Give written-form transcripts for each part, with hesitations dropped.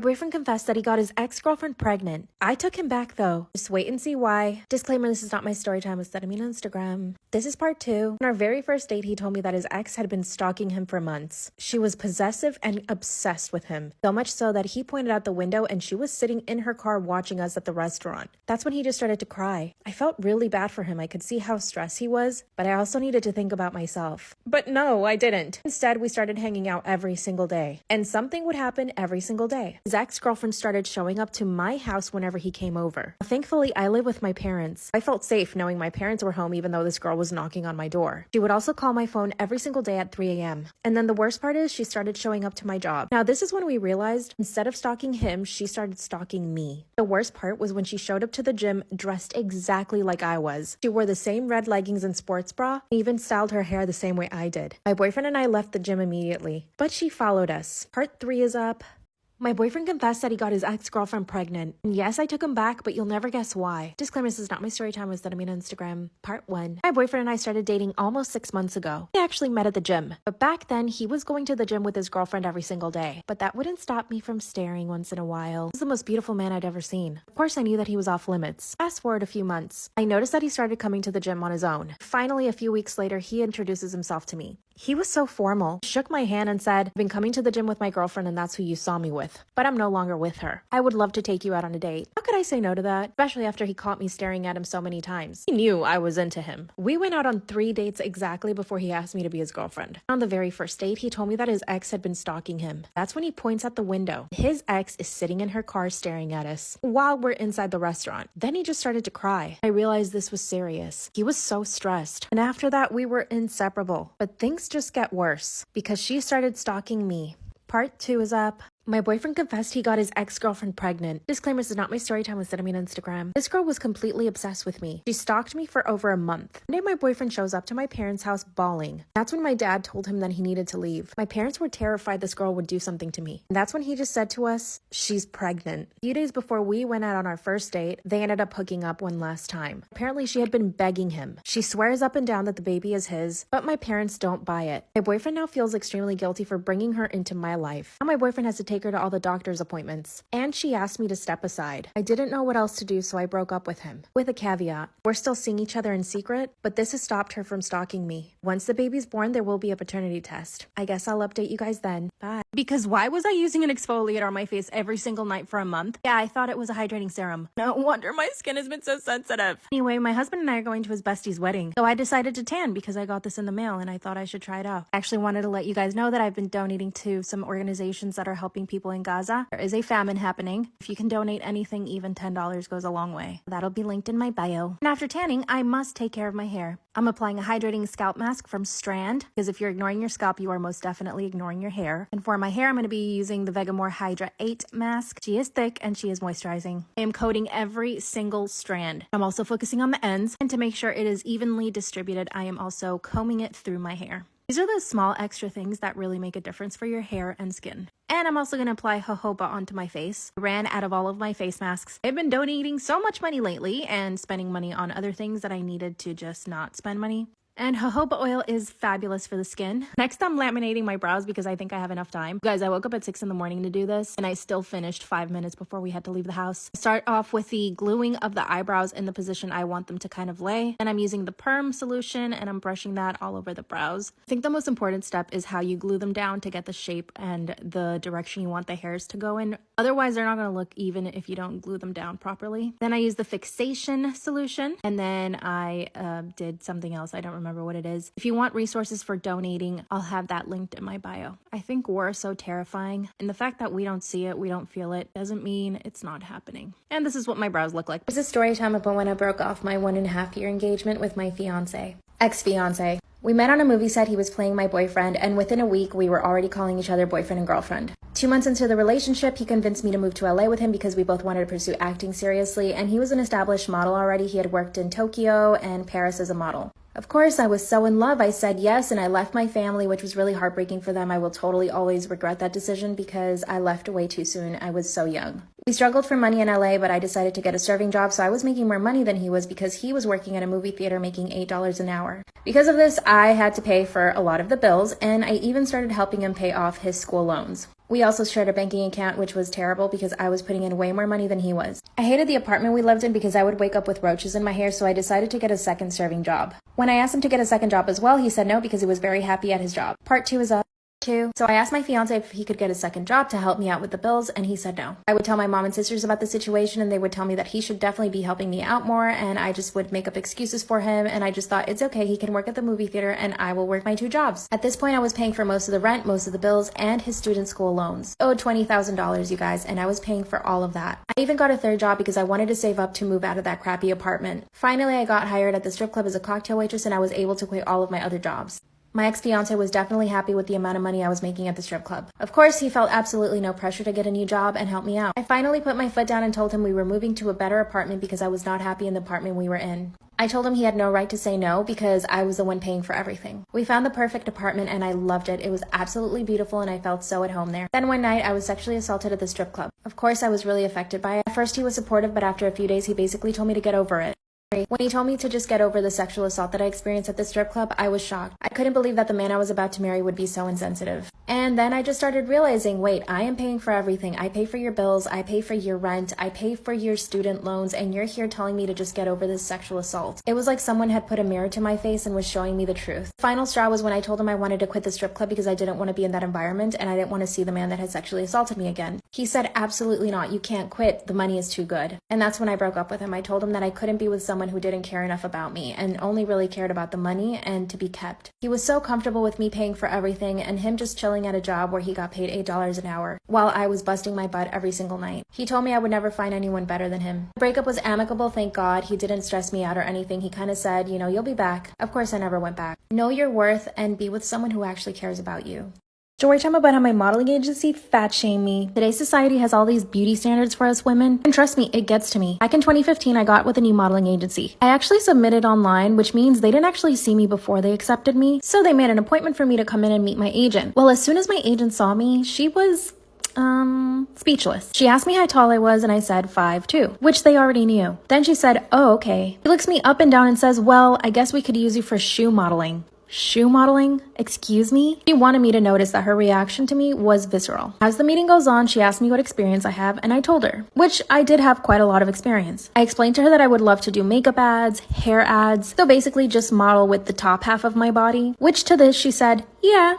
My boyfriend confessed that he got his ex-girlfriend pregnant. I took him back though. Just wait and see why. Disclaimer, this is not my story time with Storytime on Instagram. This is part 2. On our very first date, he told me that his ex had been stalking him for months. She was possessive and obsessed with him. So much so that he pointed out the window and she was sitting in her car watching us at the restaurant. That's when he just started to cry. I felt really bad for him. I could see how stressed he was, but I also needed to think about myself. But no, I didn't. Instead, we started hanging out every single day. And something would happen every single day. His ex-girlfriend started showing up to my house whenever he came over. Thankfully, I live with my parents. I felt safe knowing my parents were home even though this girl was knocking on my door. She would also call my phone every single day at 3 a.m. And then the worst part is she started showing up to my job. Now, this is when we realized instead of stalking him, she started stalking me. The worst part was when she showed up to the gym dressed exactly like I was. She wore the same red leggings and sports bra, and even styled her hair the same way I did. My boyfriend and I left the gym immediately, but she followed us. Part 3 is up. My boyfriend confessed that he got his ex-girlfriend pregnant. And yes, I took him back, but you'll never guess why. Disclaimer, this is not my story time with Storytime on Instagram. Part 1. My boyfriend and I started dating almost 6 months ago. We actually met at the gym. But back then, he was going to the gym with his girlfriend every single day. But that wouldn't stop me from staring once in a while. He was the most beautiful man I'd ever seen. Of course, I knew that he was off limits. Fast forward a few months. I noticed that he started coming to the gym on his own. Finally, a few weeks later, he introduces himself to me. He was so formal. He shook my hand and said, "I've been coming to the gym with my girlfriend and that's who you saw me with. But I'm no longer with her. I would love to take you out on a date." How could I say no to that? Especially after he caught me staring at him so many times. He knew I was into him. We went out on 3 dates exactly before he asked me to be his girlfriend. On the very first date, he told me that his ex had been stalking him. That's when he points at the window. His ex is sitting in her car staring at us while we're inside the restaurant. Then he just started to cry. I realized this was serious. He was so stressed. And after that, we were inseparable. But things just get worse because she started stalking me. Part 2 is up. My boyfriend confessed he got his ex-girlfriend pregnant. Disclaimer, this is not my story time with Storytime on Instagram. This girl was completely obsessed with me. She stalked me for over a month. One day my boyfriend shows up to my parents' house bawling. That's when my dad told him that he needed to leave. My parents were terrified this girl would do something to me. And that's when he just said to us, "She's pregnant." A few days before we went out on our first date, they ended up hooking up one last time. Apparently she had been begging him. She swears up and down that the baby is his, but my parents don't buy it. My boyfriend now feels extremely guilty for bringing her into my life. Now my boyfriend has to take her to all the doctor's appointments. And she asked me to step aside. I didn't know what else to do, so I broke up with him. With a caveat, we're still seeing each other in secret, but this has stopped her from stalking me. Once the baby's born, there will be a paternity test. I guess I'll update you guys then. Bye. Because why was I using an exfoliator on my face every single night for a month? Yeah, I thought it was a hydrating serum. No wonder my skin has been so sensitive. Anyway, my husband and I are going to his bestie's wedding, so I decided to tan because I got this in the mail and I thought I should try it out. I actually wanted to let you guys know that I've been donating to some organizations that are helping people in Gaza. There is a famine happening. If you can donate anything, even $10 goes a long way. That'll be linked in my bio. And after tanning, I must take care of my hair. I'm applying a hydrating scalp mask from Strand, because if you're ignoring your scalp, you are most definitely ignoring your hair. And for my hair, I'm going to be using the Vegamore Hydra 8 mask. She is thick and she is moisturizing. I am coating every single strand. I'm also focusing on the ends, and to make sure it is evenly distributed, I am also combing it through my hair. These are those small extra things that really make a difference for your hair and skin. And I'm also going to apply jojoba onto my face. I ran out of all of my face masks. I've been donating so much money lately and spending money on other things that I needed to just not spend money. And jojoba oil is fabulous for the skin. Next, I'm laminating my brows because I think I have enough time. Guys, I woke up at 6 in the morning to do this, and I still finished 5 minutes before we had to leave the house. Start off with the gluing of the eyebrows in the position I want them to kind of lay. And I'm using the perm solution, and I'm brushing that all over the brows. I think the most important step is how you glue them down to get the shape and the direction you want the hairs to go in. Otherwise, they're not going to look even if you don't glue them down properly. Then I use the fixation solution, and then I did something else. I don't remember what it is. If you want resources for donating, I'll have that linked in my bio. I think war is so terrifying, and the fact that we don't see it, we don't feel it, doesn't mean it's not happening. And this is what my brows look like. This is a story time about when I broke off my 1.5-year engagement with my ex-fiance. We met on a movie set. He was playing my boyfriend, and within a week, we were already calling each other boyfriend and girlfriend. 2 months into the relationship, he convinced me to move to LA with him because we both wanted to pursue acting seriously, and he was an established model already. He had worked in Tokyo and Paris as a model. Of course, I was so in love. I said yes, and I left my family, which was really heartbreaking for them. I will totally always regret that decision because I left way too soon. I was so young. We struggled for money in LA, but I decided to get a serving job, so I was making more money than he was because he was working at a movie theater making $8 an hour. Because of this, I had to pay for a lot of the bills, and I even started helping him pay off his school loans. We also shared a banking account, which was terrible because I was putting in way more money than he was. I hated the apartment we lived in because I would wake up with roaches in my hair, so I decided to get a second serving job. When I asked him to get a second job as well, he said no because he was very happy at his job. Part 2 is up. So I asked my fiance if he could get a second job to help me out with the bills, and he said no. I would tell my mom and sisters about the situation, and they would tell me that he should definitely be helping me out more, and I just would make up excuses for him, and I just thought it's okay, he can work at the movie theater and I will work my 2 jobs. At this point, I was paying for most of the rent, most of the bills, and his student school loans. I owed $20,000, you guys, and I was paying for all of that. I even got a third job because I wanted to save up to move out of that crappy apartment. Finally, I got hired at the strip club as a cocktail waitress, and I was able to quit all of my other jobs. My ex-fiance was definitely happy with the amount of money I was making at the strip club. Of course, he felt absolutely no pressure to get a new job and help me out. I finally put my foot down and told him we were moving to a better apartment because I was not happy in the apartment we were in. I told him he had no right to say no because I was the one paying for everything. We found the perfect apartment and I loved it. It was absolutely beautiful and I felt so at home there. Then one night I was sexually assaulted at the strip club. Of course, I was really affected by it. At first he was supportive, but after a few days he basically told me to get over it. When he told me to just get over the sexual assault that I experienced at the strip club, I was shocked. I couldn't believe that the man I was about to marry would be so insensitive. And then I just started realizing, wait, I am paying for everything. I pay for your bills, I pay for your rent, I pay for your student loans, and you're here telling me to just get over this sexual assault. It was like someone had put a mirror to my face and was showing me the truth. The final straw was when I told him I wanted to quit the strip club because I didn't want to be in that environment and I didn't want to see the man that had sexually assaulted me again. He said, absolutely not, you can't quit, the money is too good. And that's when I broke up with him. I told him that I couldn't be with someone who didn't care enough about me and only really cared about the money and to be kept. He was so comfortable with me paying for everything and him just chilling at a job where he got paid $8 an hour while I was busting my butt every single night. He told me I would never find anyone better than him. The breakup was amicable, thank God. He didn't stress me out or anything. He kind of said, you know, you'll be back. Of course, I never went back. Know your worth and be with someone who actually cares about you. Story time about how my modeling agency fat shamed me. Today's society has all these beauty standards for us women, and trust me, it gets to me. Back in 2015, I got with a new modeling agency. I actually submitted online, which means they didn't actually see me before they accepted me, so they made an appointment for me to come in and meet my agent. Well, as soon as my agent saw me, she was speechless. She asked me how tall I was and I said 5'2", which they already knew. Then she said, oh, okay. She looks me up and down and says, well, I guess we could use you for shoe modeling. Shoe modeling? Excuse me? She wanted me to notice that her reaction to me was visceral. As the meeting goes on, she asked me what experience I have, and I told her, which I did have quite a lot of experience. I explained to her that I would love to do makeup ads, hair ads, so basically just model with the top half of my body, which to this she said, yeah,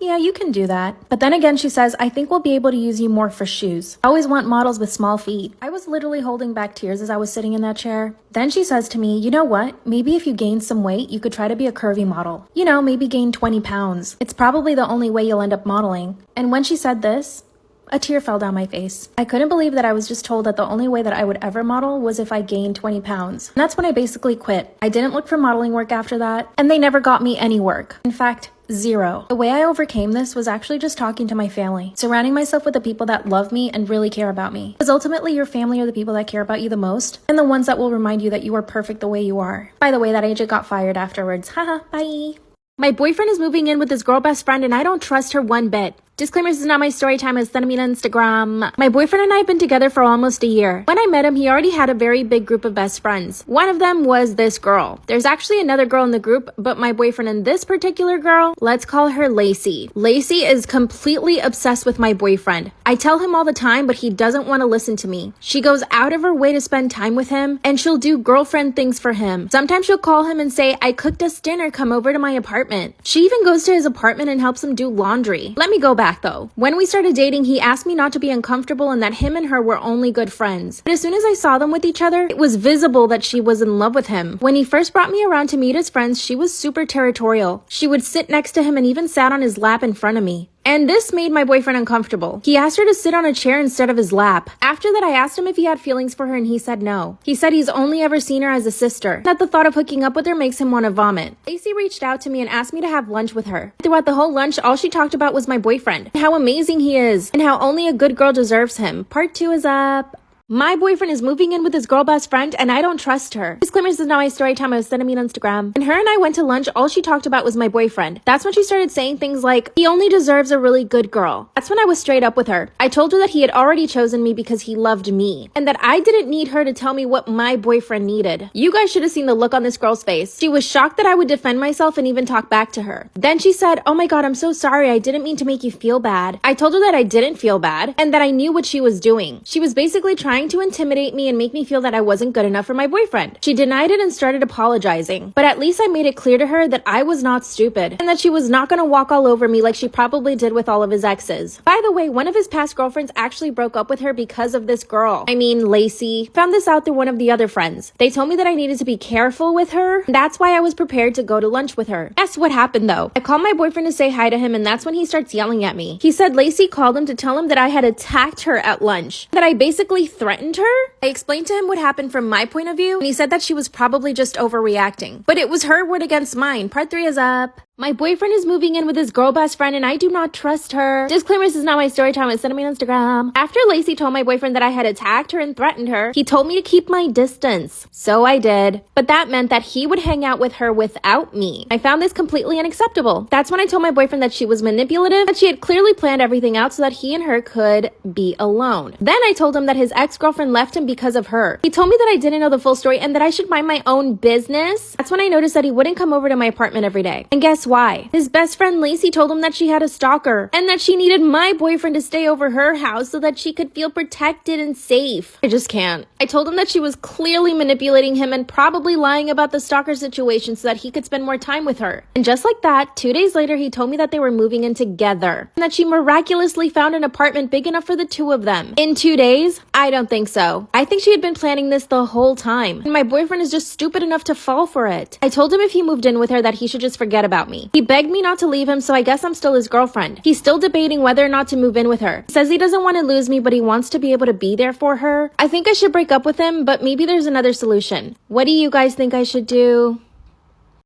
you can do that. But then again, she says, I think we'll be able to use you more for shoes. I always want models with small feet. I was literally holding back tears as I was sitting in that chair. Then she says to me, you know what? Maybe if you gain some weight, you could try to be a curvy model. You know, maybe gain 20 pounds. It's probably the only way you'll end up modeling. And when she said this, a tear fell down my face. I couldn't believe that I was just told that the only way that I would ever model was if I gained 20 pounds. And that's when I basically quit. I didn't look for modeling work after that, and they never got me any work. In fact, zero. The way I overcame this was actually just talking to my family, surrounding myself with the people that love me and really care about me. Because ultimately, your family are the people that care about you the most, and the ones that will remind you that you are perfect the way you are. By the way, that agent got fired afterwards. Haha, bye. My boyfriend is moving in with his girl best friend and I don't trust her one bit. Disclaimer, this is not my story time, it's sending me on Instagram. My boyfriend and I have been together for almost a year. When I met him, he already had a very big group of best friends. One of them was this girl. There's actually another girl in the group, but my boyfriend and this particular girl, let's call her Lacey. Lacey is completely obsessed with my boyfriend. I tell him all the time, but he doesn't want to listen to me. She goes out of her way to spend time with him, and she'll do girlfriend things for him. Sometimes she'll call him and say, I cooked us dinner, come over to my apartment. She even goes to his apartment and helps him do laundry. Let me go back though. When we started dating, he asked me not to be uncomfortable and that him and her were only good friends. But as soon as I saw them with each other, it was visible that she was in love with him. When he first brought me around to meet his friends, she was super territorial. She would sit next to him and even sat on his lap in front of me. And this made my boyfriend uncomfortable. He asked her to sit on a chair instead of his lap. After that, I asked him if he had feelings for her and he said no. He said he's only ever seen her as a sister, that the thought of hooking up with her makes him want to vomit. Lacey reached out to me and asked me to have lunch with her. Throughout the whole lunch, all she talked about was my boyfriend, and how amazing he is, and how only a good girl deserves him. Part 2 is up. My boyfriend is moving in with his girl best friend and I don't trust her. Disclaimer, this is not my story time. I was sending me on Instagram. And her and I went to lunch. All she talked about was my boyfriend. That's when she started saying things like, he only deserves a really good girl. That's when I was straight up with her. I told her that he had already chosen me because he loved me and that I didn't need her to tell me what my boyfriend needed. You guys should have seen the look on this girl's face. She was shocked that I would defend myself and even talk back to her. Then she said, oh my God, I'm so sorry. I didn't mean to make you feel bad. I told her that I didn't feel bad and that I knew what she was doing. She was basically trying to intimidate me and make me feel that I wasn't good enough for my boyfriend. She denied it and started apologizing, but at least I made it clear to her that I was not stupid and that she was not gonna walk all over me like she probably did with all of his exes. By the way, one of his past girlfriends actually broke up with her because of this girl. I mean, Lacey. Found this out through one of the other friends. They told me that I needed to be careful with her. That's why I was prepared to go to lunch with her. Guess what happened though? I called my boyfriend to say hi to him and that's when he starts yelling at me. He said Lacey called him to tell him that I had attacked her at lunch, that I basically threatened her. I explained to him what happened from my point of view, and he said that she was probably just overreacting. But it was her word against mine. Part 3 is up. My boyfriend is moving in with his girl best friend and I do not trust her. Disclaimer, this is not my story time. It's sent me on Instagram. After Lacey told my boyfriend that I had attacked her and threatened her, he told me to keep my distance. So I did. But that meant that he would hang out with her without me. I found this completely unacceptable. That's when I told my boyfriend that she was manipulative, that she had clearly planned everything out so that he and her could be alone. Then I told him that his ex-girlfriend left him because of her. He told me that I didn't know the full story and that I should mind my own business. That's when I noticed that he wouldn't come over to my apartment every day. And guess why? His best friend Lacey told him that she had a stalker and that she needed my boyfriend to stay over her house so that she could feel protected and safe. I just can't. I told him that she was clearly manipulating him and probably lying about the stalker situation so that he could spend more time with her. And just like that, 2 days later, he told me that they were moving in together and that she miraculously found an apartment big enough for the two of them. In 2 days? I don't think so. I think she had been planning this the whole time and my boyfriend is just stupid enough to fall for it. I told him if he moved in with her that he should just forget about me. He begged me not to leave him, so I guess I'm still his girlfriend. He's still debating whether or not to move in with her. He says he doesn't want to lose me, but he wants to be able to be there for her. I think I should break up with him, but maybe there's another solution. What do you guys think I should do?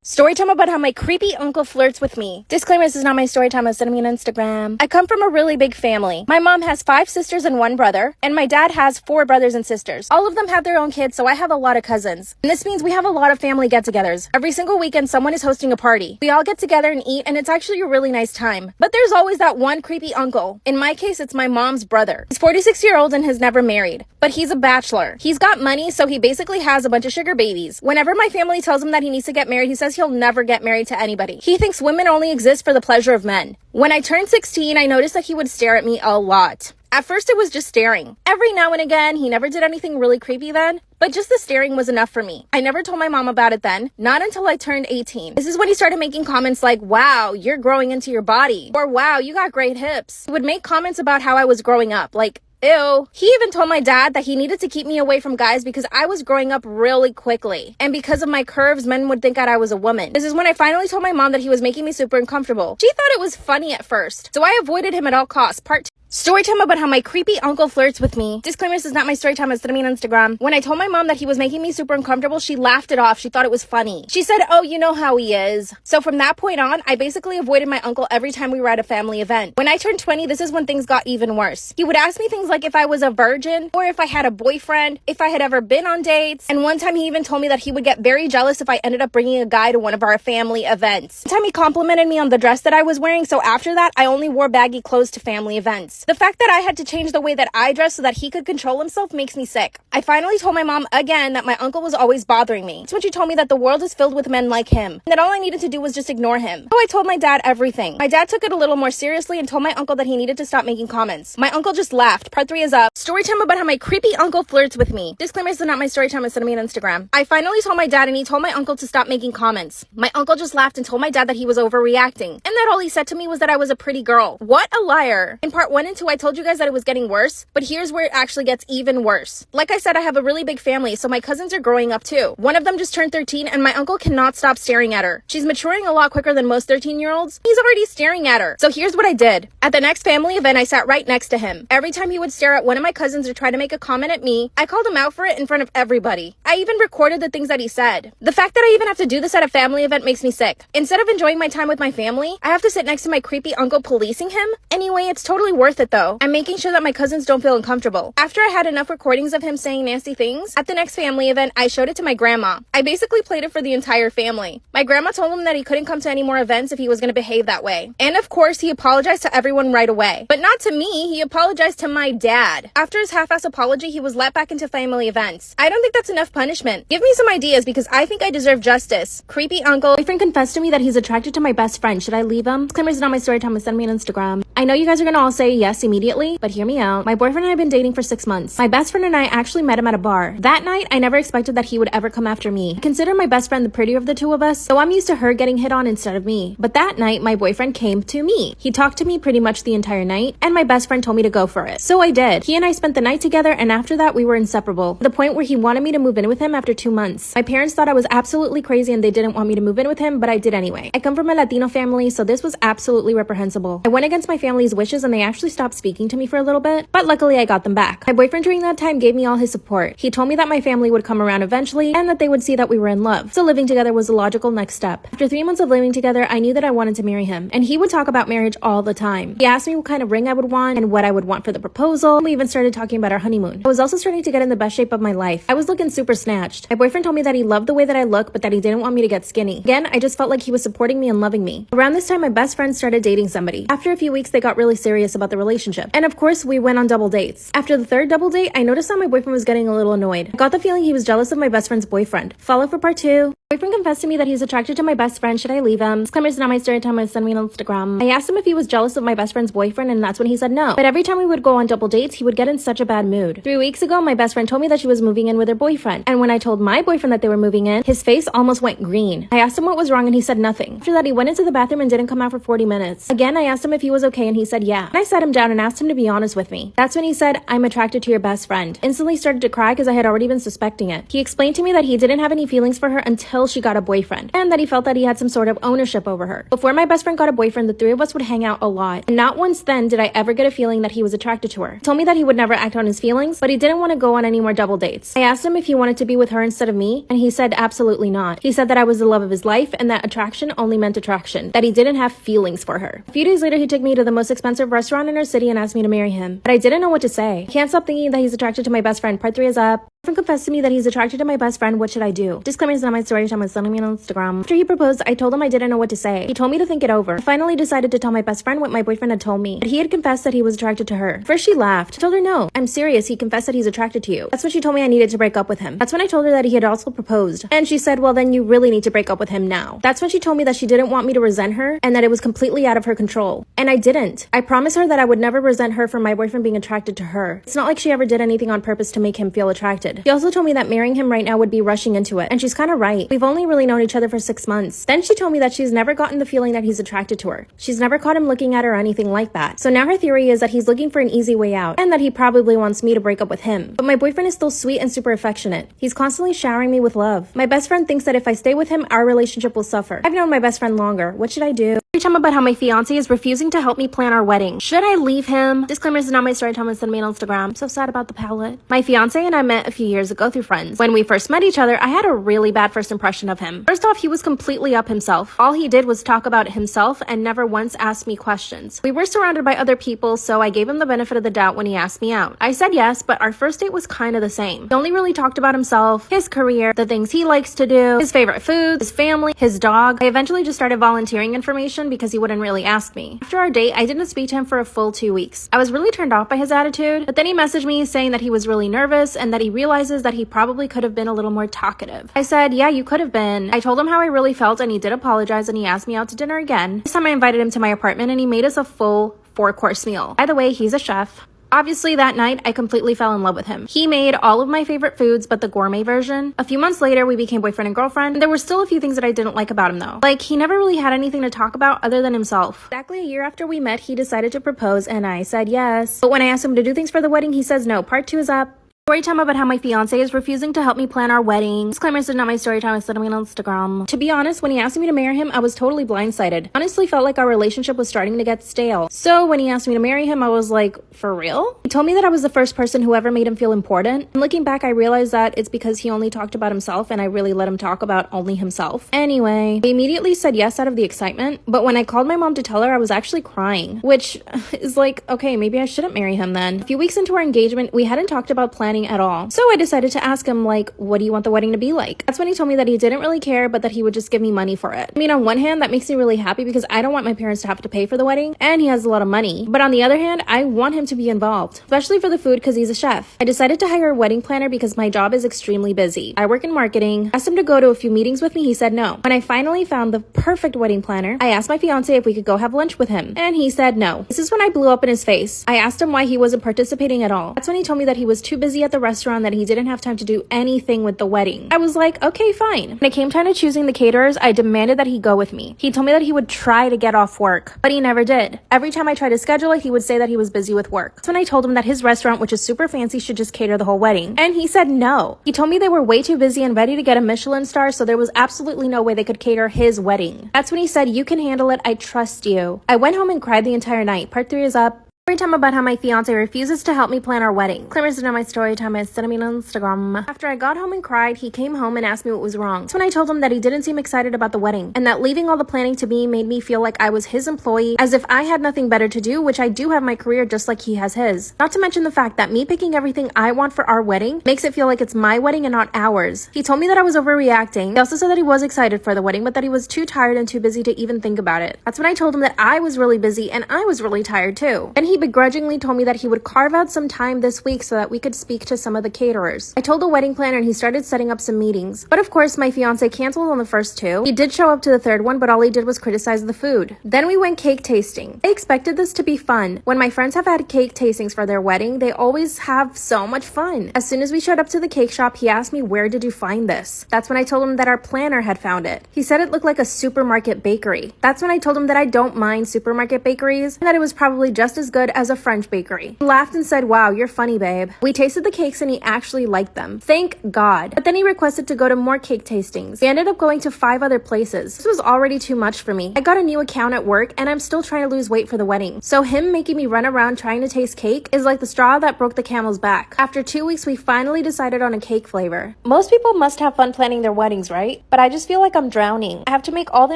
Story time about how my creepy uncle flirts with me. Disclaimer, this is not my story time. I was sending me on Instagram. I come from a really big family. My mom has 5 sisters and 1 brother, and my dad has 4 brothers and sisters. All of them have their own kids, so I have a lot of cousins. And this means we have a lot of family get-togethers. Every single weekend, someone is hosting a party. We all get together and eat, and it's actually a really nice time. But there's always that one creepy uncle. In my case, it's my mom's brother. He's 46-year-old and has never married, but he's a bachelor. He's got money, so he basically has a bunch of sugar babies. Whenever my family tells him that he needs to get married, he says he'll never get married to anybody. He thinks women only exist for the pleasure of men. When I turned 16, I noticed that he would stare at me a lot. At first, it was just staring. Every now and again, he never did anything really creepy then, but just the staring was enough for me. I never told my mom about it then, not until I turned 18. This is when he started making comments like, wow, you're growing into your body, or wow, you got great hips. He would make comments about how I was growing up, like, ew. He even told my dad that he needed to keep me away from guys because I was growing up really quickly. And because of my curves, men would think that I was a woman. This is when I finally told my mom that he was making me super uncomfortable. She thought it was funny at first, so I avoided him at all costs. Part 2. Story time about how my creepy uncle flirts with me. Disclaimer, this is not my story time. It's sending me on Instagram. When I told my mom that he was making me super uncomfortable, she laughed it off. She thought it was funny. She said, oh, you know how he is. So from that point on, I basically avoided my uncle every time we were at a family event. When I turned 20, this is when things got even worse. He would ask me things like if I was a virgin or if I had a boyfriend, if I had ever been on dates. And one time he even told me that he would get very jealous if I ended up bringing a guy to one of our family events. One time he complimented me on the dress that I was wearing. So after that, I only wore baggy clothes to family events. The fact that I had to change the way that I dress so that he could control himself makes me sick. I finally told my mom again that my uncle was always bothering me. It's when she told me that the world is filled with men like him, and that all I needed to do was just ignore him. So I told my dad everything. My dad took it a little more seriously and told my uncle that he needed to stop making comments. My uncle just laughed. Part 3 is up. Story time about how my creepy uncle flirts with me. Disclaimer, this is not my story time. It's sending me on Instagram. I finally told my dad and he told my uncle to stop making comments. My uncle just laughed and told my dad that he was overreacting, and that all he said to me was that I was a pretty girl. What a liar. In part 1 and 2, I told you guys that it was getting worse, but here's where it actually gets even worse. Like I said, I have a really big family, so my cousins are growing up too. One of them just turned 13 and my uncle cannot stop staring at her. She's maturing a lot quicker than most 13-year-olds. He's already staring at her. So here's what I did. At the next family event, I sat right next to him. Every time he would stare at one of my cousins or try to make a comment at me, I called him out for it in front of everybody. I even recorded the things that he said. The fact that I even have to do this at a family event makes me sick. Instead of enjoying my time with my family, I have to sit next to my creepy uncle policing him. Anyway, it's totally worth worth it though. I'm making sure that my cousins don't feel uncomfortable. After I had enough recordings of him saying nasty things, at the next family event, I showed it to my grandma. I basically played it for the entire family. My grandma told him that he couldn't come to any more events if he was going to behave that way. And of course, he apologized to everyone right away. But not to me, he apologized to my dad. After his half-ass apology, he was let back into family events. I don't think that's enough punishment. Give me some ideas because I think I deserve justice. Creepy uncle. My boyfriend confessed to me that he's attracted to my best friend. Should I leave him? Disclaimer's not my story time. Send me on Instagram. I know you guys are gonna all say yes immediately, but hear me out. My boyfriend and I have been dating for 6 months. My best friend and I actually met him at a bar. That night, I never expected that he would ever come after me. I consider my best friend the prettier of the two of us, so I'm used to her getting hit on instead of me. But that night, my boyfriend came to me. He talked to me pretty much the entire night, and my best friend told me to go for it. So I did. He and I spent the night together, and after that, we were inseparable. To the point where he wanted me to move in with him after 2 months. My parents thought I was absolutely crazy and they didn't want me to move in with him, but I did anyway. I come from a Latino family, so this was absolutely reprehensible. I went against my family's wishes and they actually stopped speaking to me for a little bit, but luckily I got them back. My boyfriend during that time gave me all his support. He told me that my family would come around eventually and that they would see that we were in love. So living together was the logical next step. After 3 months of living together, I knew that I wanted to marry him, and he would talk about marriage all the time. He asked me what kind of ring I would want and what I would want for the proposal. We even started talking about our honeymoon. I was also starting to get in the best shape of my life. I was looking super snatched. My boyfriend told me that he loved the way that I look, but that he didn't want me to get skinny. Again, I just felt like he was supporting me and loving me. Around this time, my best friend started dating somebody. After a few weeks, they got really serious about the relationship. And of course, we went on double dates. After the third double date, I noticed that my boyfriend was getting a little annoyed. I got the feeling he was jealous of my best friend's boyfriend. Follow for part 2. My boyfriend confessed to me that he's attracted to my best friend. Should I leave him? Disclaimer's not my story time. Send me on Instagram. I asked him if he was jealous of my best friend's boyfriend, and that's when he said no. But every time we would go on double dates, he would get in such a bad mood. 3 weeks ago, my best friend told me that she was moving in with her boyfriend. And when I told my boyfriend that they were moving in, his face almost went green. I asked him what was wrong and he said nothing. After that, he went into the bathroom and didn't come out for 40 minutes. Again, I asked him if he was okay and he said yeah. And I sat him down and asked him to be honest with me. That's when he said, I'm attracted to your best friend. Instantly started to cry because I had already been suspecting it. He explained to me that he didn't have any feelings for her until she got a boyfriend, and that he felt that he had some sort of ownership over her. Before my best friend got a boyfriend, the three of us would hang out a lot. And not once then did I ever get a feeling that he was attracted to her. He told me that he would never act on his feelings, but he didn't want to go on any more double dates. I asked him if he wanted to be with her instead of me, and he said absolutely not. He said that I was the love of his life and that attraction only meant attraction, that he didn't have feelings for her. A few days later, he took me to the most expensive restaurant in our city and asked me to marry him. But I didn't know what to say. I can't stop thinking that he's attracted to my best friend. Part 3 is up. My friend confessed to me that he's attracted to my best friend. What should I do? Disclaimer is not my story. I'm sending me on Instagram. After he proposed, I told him I didn't know what to say. He told me to think it over. I finally decided to tell my best friend what my boyfriend had told me. But he had confessed that he was attracted to her. First, she laughed. I told her no. I'm serious. He confessed that he's attracted to you. That's when she told me I needed to break up with him. That's when I told her that he had also proposed. And she said, well, then you really need to break up with him now. That's when she told me that she didn't want me to resent her and that it was completely out of her control. And I didn't. I promised her that I would never resent her for my boyfriend being attracted to her. It's not like she ever did anything on purpose to make him feel attracted. She also told me that marrying him right now would be rushing into it. And she's kind of right. We've only really known each other for 6 months. Then she told me that she's never gotten the feeling that he's attracted to her. She's never caught him looking at her or anything like that. So now her theory is that he's looking for an easy way out and that he probably wants me to break up with him. But my boyfriend is still sweet and super affectionate. He's constantly showering me with love. My best friend thinks that if I stay with him, our relationship will suffer. I've known my best friend longer. What should I do? Every time about how my fiance is refusing to help me plan our wedding. Should I leave him? Disclaimer, this is not my story. Send me on Instagram. I'm so sad about the palette. My fiance and I met a few years ago through friends. When we first met each other, I had a really bad first impression of him. First off, he was completely up himself. All he did was talk about himself and never once asked me questions. We were surrounded by other people, so I gave him the benefit of the doubt when he asked me out. I said yes, but our first date was kind of the same. He only really talked about himself, his career, the things he likes to do, his favorite foods, his family, his dog. I eventually just started volunteering information because he wouldn't really ask me. After our date, I didn't speak to him for a full 2 weeks. I was really turned off by his attitude, but then he messaged me saying that he was really nervous and that he realizes that he probably could have been a little more talkative. I said, yeah, you could have been. I told him how I really felt and he did apologize and he asked me out to dinner again. This time I invited him to my apartment and he made us a full 4-course meal. By the way, he's a chef. Obviously, that night, I completely fell in love with him. He made all of my favorite foods, but the gourmet version. A few months later, we became boyfriend and girlfriend. There were still a few things that I didn't like about him, though. Like, he never really had anything to talk about other than himself. Exactly a year after we met, he decided to propose, and I said yes. But when I asked him to do things for the wedding, he says no. Part 2 is up. Story time about how my fiance is refusing to help me plan our wedding. Disclaimer, this is not my story time, it's sending me on Instagram. To be honest, when he asked me to marry him, I was totally blindsided. Honestly felt like our relationship was starting to get stale. So when he asked me to marry him, I was like, for real? He told me that I was the first person who ever made him feel important. And looking back, I realized that it's because he only talked about himself and I really let him talk about only himself. Anyway, I immediately said yes out of the excitement, but when I called my mom to tell her, I was actually crying, which is like, okay, maybe I shouldn't marry him then. A few weeks into our engagement, we hadn't talked about planning at all. So I decided to ask him, like, what do you want the wedding to be like? That's when he told me that he didn't really care, but that he would just give me money for it. I mean, on one hand, that makes me really happy because I don't want my parents to have to pay for the wedding, and he has a lot of money. But on the other hand, I want him to be involved, especially for the food because he's a chef. I decided to hire a wedding planner because my job is extremely busy. I work in marketing. Asked him to go to a few meetings with me, he said no. When I finally found the perfect wedding planner, I asked my fiance if we could go have lunch with him, and he said no. This is when I blew up in his face. I asked him why he wasn't participating at all. That's when he told me that he was too busy at the restaurant, that he didn't have time to do anything with the wedding. I was like, okay, fine. When it came time to choosing the caterers, I demanded that he go with me. He told me that he would try to get off work, but he never did. Every time I tried to schedule it, he would say that he was busy with work. That's when I told him that his restaurant, which is super fancy, should just cater the whole wedding. And he said no. He told me they were way too busy and ready to get a Michelin star, so there was absolutely no way they could cater his wedding. That's when he said, you can handle it, I trust you. I went home and cried the entire night. Part 3 is up. Story time about how my fiance refuses to help me plan our wedding. Claimers to know my story time is sending me on Instagram. After I got home and cried, he came home and asked me what was wrong. That's when I told him that he didn't seem excited about the wedding, and that leaving all the planning to me made me feel like I was his employee, as if I had nothing better to do, which I do have my career just like he has his. Not to mention the fact that me picking everything I want for our wedding makes it feel like it's my wedding and not ours. He told me that I was overreacting. He also said that he was excited for the wedding, but that he was too tired and too busy to even think about it. That's when I told him that I was really busy and I was really tired too. And he begrudgingly told me that he would carve out some time this week so that we could speak to some of the caterers. I told the wedding planner and he started setting up some meetings. But of course, my fiance canceled on the first 2. He did show up to the 3rd one, but all he did was criticize the food. Then we went cake tasting. I expected this to be fun. When my friends have had cake tastings for their wedding, they always have so much fun. As soon as we showed up to the cake shop, he asked me, where did you find this? That's when I told him that our planner had found it. He said it looked like a supermarket bakery. That's when I told him that I don't mind supermarket bakeries and that it was probably just as good as a French bakery. He laughed and said, wow, you're funny, babe. We tasted the cakes and he actually liked them. Thank God. But then he requested to go to more cake tastings. We ended up going to 5 other places. This was already too much for me. I got a new account at work and I'm still trying to lose weight for the wedding. So him making me run around trying to taste cake is like the straw that broke the camel's back. After 2 weeks, we finally decided on a cake flavor. Most people must have fun planning their weddings, right? But I just feel like I'm drowning. I have to make all the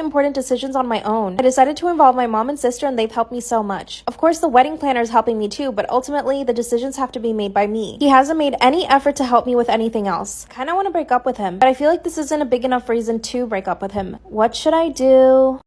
important decisions on my own. I decided to involve my mom and sister and they've helped me so much. Of course, the wedding planner is helping me too, but ultimately the decisions have to be made by me. He hasn't made any effort to help me with anything else. I kind of want to break up with him, but I feel like this isn't a big enough reason to break up with him. What should I do?